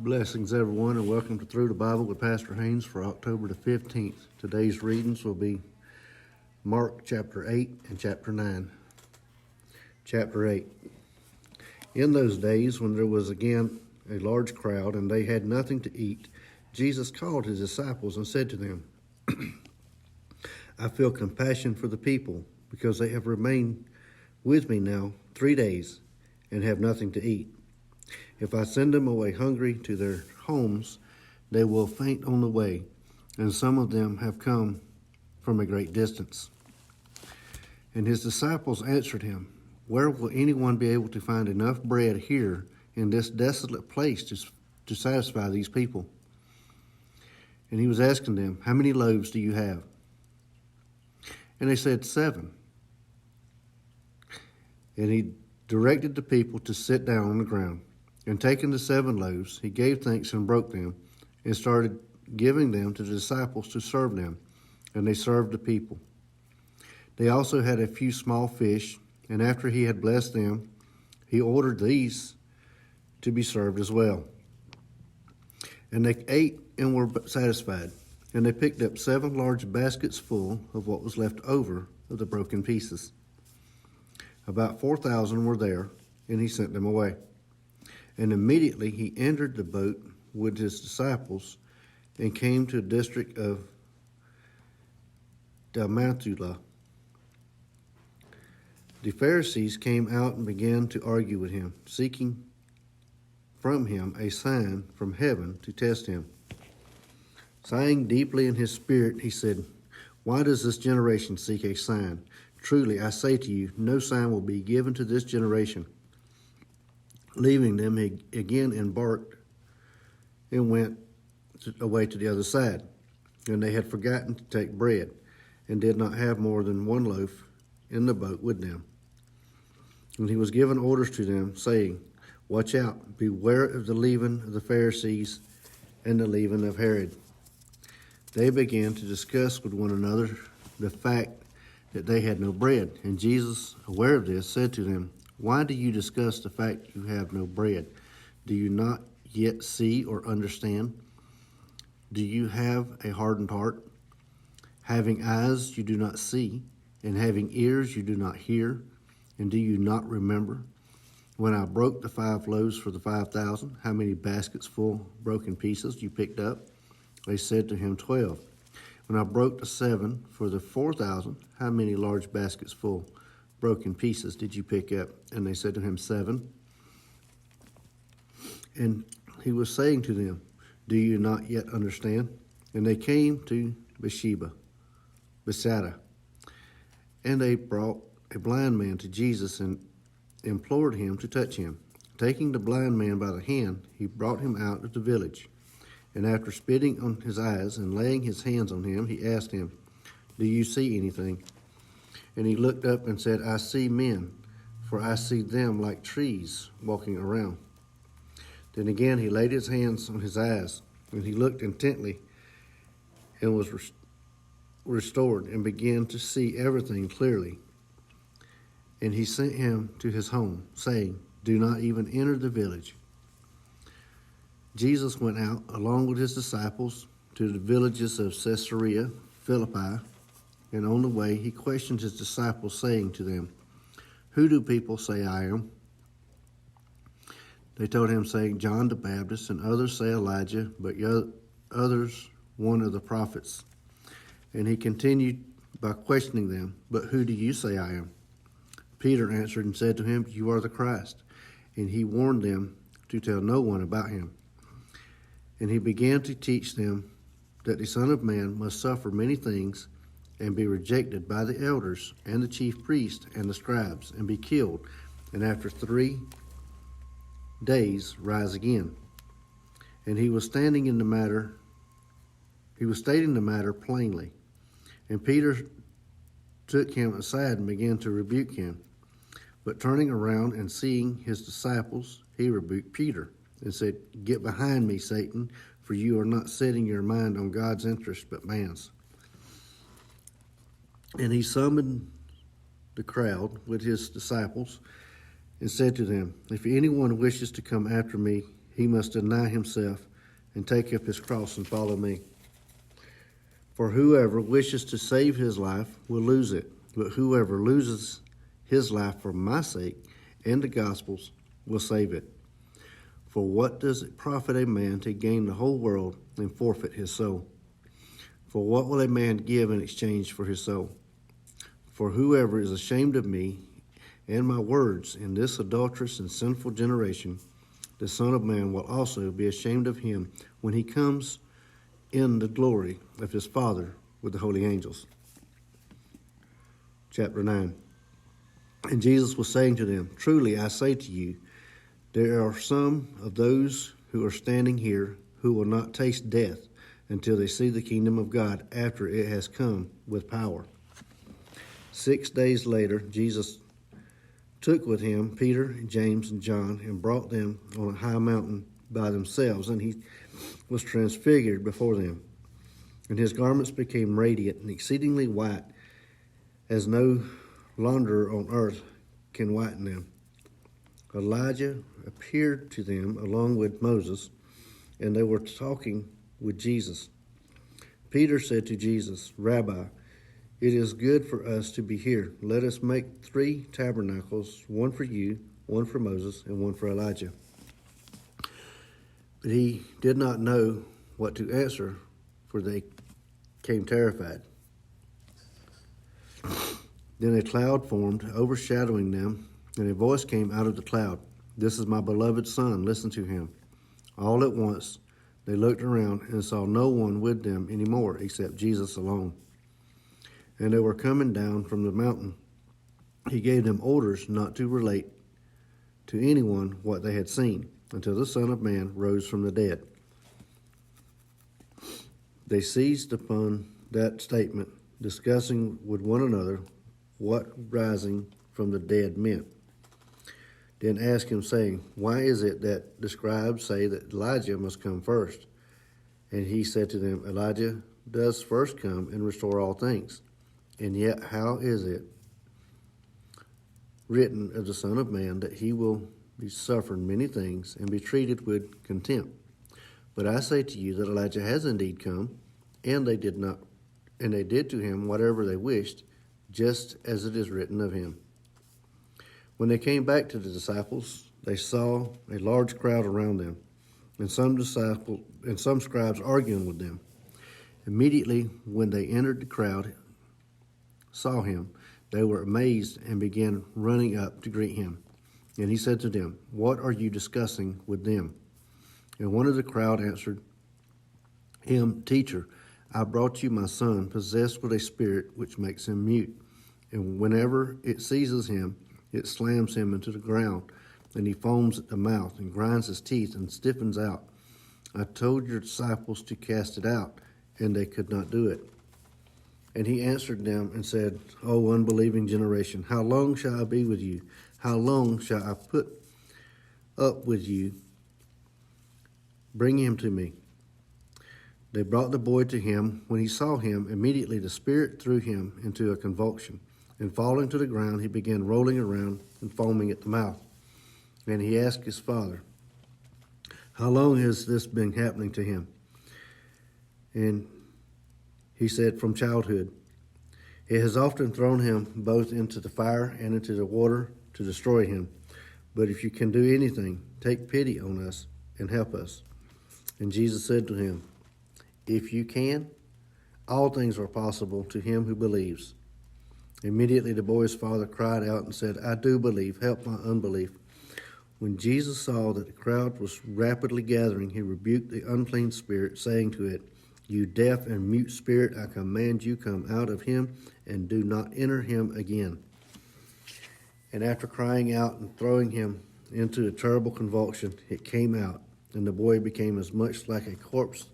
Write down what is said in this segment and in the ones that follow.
Blessings, everyone, and welcome to Through the Bible with Pastor Haynes for October the 15th. Today's readings will be Mark chapter 8 and chapter 9. Chapter 8. In those days, when there was again a large crowd and they had nothing to eat, Jesus called his disciples and said to them, I feel compassion for the people, because they have remained with me now 3 days and have nothing to eat. If I send them away hungry to their homes, they will faint on the way, and some of them have come from a great distance. And his disciples answered him, Where will anyone be able to find enough bread here in this desolate place to satisfy these people? And he was asking them, How many loaves do you have? And they said, 7. And he directed the people to sit down on the ground. And taking the 7 loaves, he gave thanks and broke them, and started giving them to the disciples to serve them. And they served the people. They also had a few small fish, and after he had blessed them, he ordered these to be served as well. And they ate and were satisfied. And they picked up 7 large baskets full of what was left over of the broken pieces. About 4,000 were there, and he sent them away. And immediately he entered the boat with his disciples and came to the district of Dalmanutha. The Pharisees came out and began to argue with him, seeking from him a sign from heaven to test him. Sighing deeply in his spirit, he said, Why does this generation seek a sign? Truly, I say to you, no sign will be given to this generation. Leaving them, he again embarked and went away to the other side. And they had forgotten to take bread, and did not have more than 1 loaf in the boat with them. And he was given orders to them, saying, Watch out, beware of the leaven of the Pharisees and the leaven of Herod. They began to discuss with one another the fact that they had no bread. And Jesus, aware of this, said to them, Why do you discuss the fact you have no bread? Do you not yet see or understand? Do you have a hardened heart? Having eyes you do not see, and having ears you do not hear, and do you not remember? When I broke the 5 loaves for the 5,000, how many baskets full broken pieces you picked up? They said to him, 12. When I broke the 7 for the 4,000, how many large baskets full broken pieces did you pick up? And they said to him, 7. And he was saying to them, Do you not yet understand? And they came to Bethsaida, and they brought a blind man to Jesus and implored him to touch him. Taking the blind man by the hand, he brought him out of the village. And after spitting on his eyes and laying his hands on him, he asked him, Do you see anything? And he looked up and said, I see men, for I see them like trees walking around. Then again he laid his hands on his eyes, and he looked intently and was restored and began to see everything clearly. And he sent him to his home, saying, Do not even enter the village. Jesus went out along with his disciples to the villages of Caesarea Philippi, and on the way he questioned his disciples, saying to them, Who do people say I am? They told him, saying, John the Baptist, and others say Elijah, but others one of the prophets. And he continued by questioning them, But who do you say I am? Peter answered and said to him, You are the Christ. And he warned them to tell no one about him. And he began to teach them that the Son of Man must suffer many things and be rejected by the elders and the chief priests and the scribes, and be killed, and after 3 days rise again. And he was stating the matter plainly. And Peter took him aside and began to rebuke him. But turning around and seeing his disciples, he rebuked Peter and said, Get behind me, Satan, for you are not setting your mind on God's interest, but man's. And he summoned the crowd with his disciples and said to them, If anyone wishes to come after me, he must deny himself and take up his cross and follow me. For whoever wishes to save his life will lose it, but whoever loses his life for my sake and the gospel's will save it. For what does it profit a man to gain the whole world and forfeit his soul? For what will a man give in exchange for his soul? For whoever is ashamed of me and my words in this adulterous and sinful generation, the Son of Man will also be ashamed of him when he comes in the glory of his Father with the holy angels. Chapter 9. And Jesus was saying to them, Truly I say to you, there are some of those who are standing here who will not taste death until they see the kingdom of God after it has come with power. 6 days later, Jesus took with him Peter, James, and John and brought them on a high mountain by themselves, and he was transfigured before them. And his garments became radiant and exceedingly white, as no launderer on earth can whiten them. Elijah appeared to them along with Moses, and they were talking with Jesus. Peter said to Jesus, Rabbi, it is good for us to be here. Let us make 3 tabernacles, one for you, one for Moses, and one for Elijah. But he did not know what to answer, for they came terrified. Then a cloud formed, overshadowing them, and a voice came out of the cloud. This is my beloved Son, listen to him. All at once they looked around and saw no one with them anymore except Jesus alone. And they were coming down from the mountain. He gave them orders not to relate to anyone what they had seen until the Son of Man rose from the dead. They seized upon that statement, discussing with one another what rising from the dead meant. Then asked him, saying, Why is it that the scribes say that Elijah must come first? And he said to them, Elijah does first come and restore all things. And yet how is it written of the Son of Man that he will be suffering many things and be treated with contempt? But I say to you that Elijah has indeed come, and they did to him whatever they wished, just as it is written of him. When they came back to the disciples, they saw a large crowd around them, and some scribes arguing with them. Immediately when they entered the crowd, saw him, they were amazed and began running up to greet him. And he said to them, What are you discussing with them? And one of the crowd answered him, Teacher, I brought you my son, possessed with a spirit which makes him mute. And whenever it seizes him, it slams him into the ground, and he foams at the mouth and grinds his teeth and stiffens out. I told your disciples to cast it out, and they could not do it. And he answered them and said, O unbelieving generation, how long shall I be with you? How long shall I put up with you? Bring him to me. They brought the boy to him. When he saw him, immediately the spirit threw him into a convulsion. And falling to the ground, he began rolling around and foaming at the mouth. And he asked his father, How long has this been happening to him? And he said, From childhood. It has often thrown him both into the fire and into the water to destroy him. But if you can do anything, take pity on us and help us. And Jesus said to him, If you can, all things are possible to him who believes. Immediately the boy's father cried out and said, I do believe, help my unbelief. When Jesus saw that the crowd was rapidly gathering, he rebuked the unclean spirit, saying to it, You deaf and mute spirit, I command you, come out of him and do not enter him again. And after crying out and throwing him into a terrible convulsion, it came out, and the boy became as much like a corpse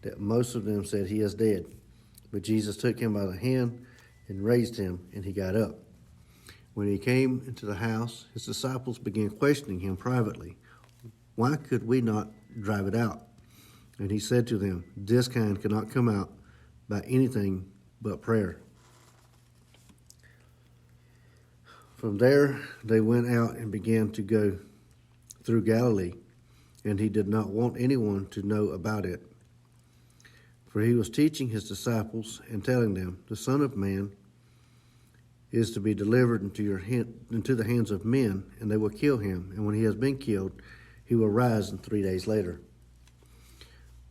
that most of them said, He is dead. But Jesus took him by the hand and raised him, and he got up. When he came into the house, his disciples began questioning him privately. Why could we not drive it out? And he said to them, This kind cannot come out by anything but prayer. From there they went out and began to go through Galilee, and he did not want anyone to know about it. For he was teaching his disciples and telling them, "The Son of Man is to be delivered into the hands of men, and they will kill him. And when he has been killed, he will rise in 3 days later."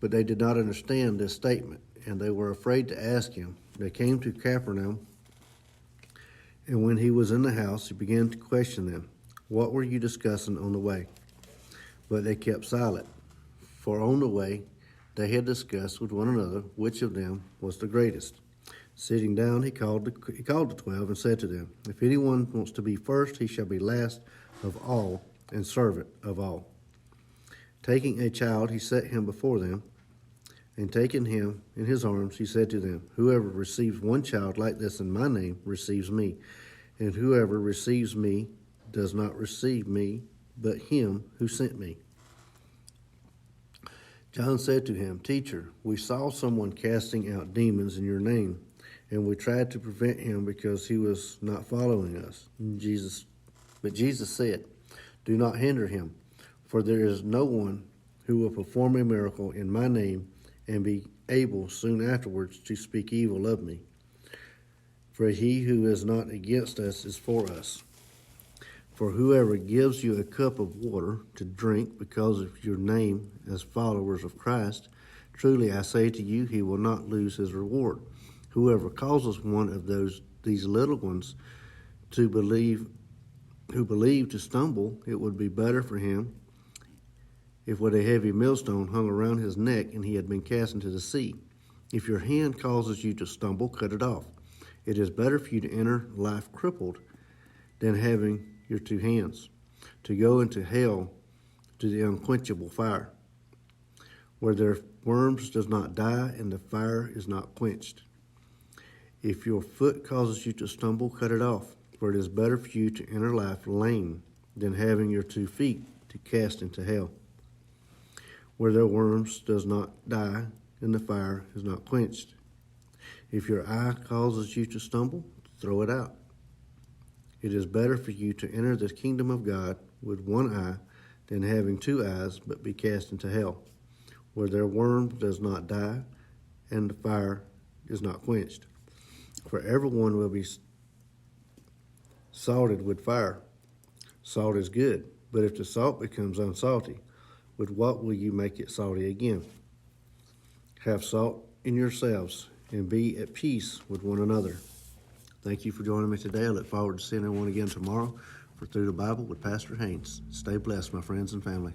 But they did not understand this statement, and they were afraid to ask him. They came to Capernaum, and when he was in the house, he began to question them. "What were you discussing on the way?" But they kept silent, for on the way they had discussed with one another which of them was the greatest. Sitting down, he called the 12 and said to them, "If anyone wants to be first, he shall be last of all and servant of all." Taking a child, he set him before them, and taking him in his arms, he said to them, "Whoever receives one child like this in my name receives me, and whoever receives me does not receive me, but him who sent me." John said to him, "Teacher, we saw someone casting out demons in your name, and we tried to prevent him because he was not following us." But Jesus said, "Do not hinder him, for there is no one who will perform a miracle in my name and be able soon afterwards to speak evil of me. For he who is not against us is for us. For whoever gives you a cup of water to drink because of your name as followers of Christ, truly I say to you, he will not lose his reward. Whoever causes one of these little ones who believe to stumble, it would be better for him if with a heavy millstone hung around his neck and he had been cast into the sea. If your hand causes you to stumble, cut it off. It is better for you to enter life crippled than having your two hands, to go into hell, to the unquenchable fire, where their worms does not die and the fire is not quenched. If your foot causes you to stumble, cut it off, for it is better for you to enter life lame than having your 2 feet to cast into hell, where their worms does not die and the fire is not quenched. If your eye causes you to stumble, throw it out. It is better for you to enter the kingdom of God with one eye than having 2 eyes but be cast into hell, where their worm does not die and the fire is not quenched. For everyone will be salted with fire. Salt is good, but if the salt becomes unsalty, with what will you make it salty again? Have salt in yourselves and be at peace with one another. Thank you for joining me today. I look forward to seeing everyone again tomorrow for Through the Bible with Pastor Haynes. Stay blessed, my friends and family.